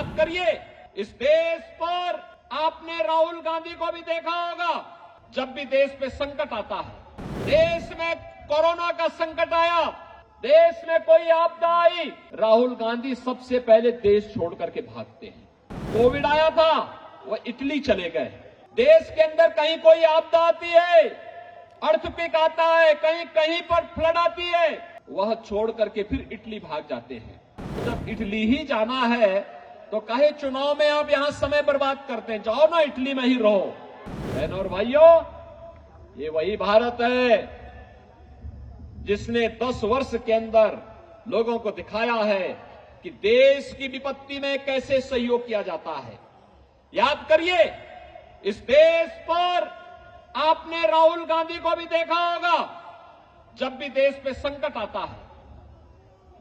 याद करिए, इस देश पर आपने राहुल गांधी को भी देखा होगा। जब भी देश पे संकट आता है, देश में कोरोना का संकट आया, देश में कोई आपदा आई, राहुल गांधी सबसे पहले देश छोड़ करके भागते हैं। कोविड आया था, वो इटली चले गए। देश के अंदर कहीं कोई आपदा आती है, अर्थक्वेक आता है, कहीं कहीं पर फ्लड आती है, वह छोड़ करके फिर इटली भाग जाते हैं। जब इटली ही जाना है तो कहे चुनाव में आप यहां समय बर्बाद करते हैं, जाओ ना इटली में ही रहो। बहनों और भाइयों, ये वही भारत है जिसने 10 वर्ष के अंदर लोगों को दिखाया है कि देश की विपत्ति में कैसे सहयोग किया जाता है। याद करिए, इस देश पर आपने राहुल गांधी को भी देखा होगा। जब भी देश पे संकट आता है,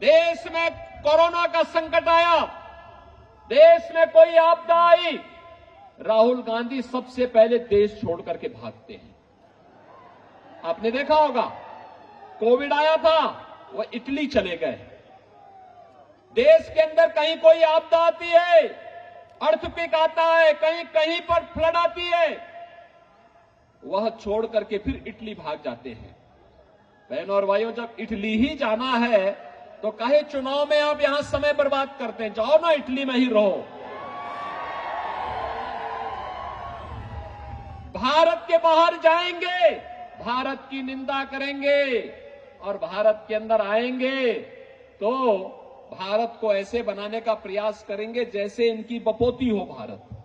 देश में कोरोना का संकट आया, देश में कोई आपदा आई, राहुल गांधी सबसे पहले देश छोड़ करके भागते हैं। आपने देखा होगा, कोविड आया था, वो इटली चले गए। देश के अंदर कहीं कोई आपदा आती है, अर्थक्वेक आता है, कहीं कहीं पर फ्लड आती है, वह छोड़ करके फिर इटली भाग जाते हैं। बहनों और भाइयों, जब इटली ही जाना है तो कहे चुनाव में आप यहां समय बर्बाद करते हैं, जाओ ना इटली में ही रहो। भारत के बाहर जाएंगे, भारत की निंदा करेंगे, और भारत के अंदर आएंगे तो भारत को ऐसे बनाने का प्रयास करेंगे जैसे इनकी बपोती हो भारत।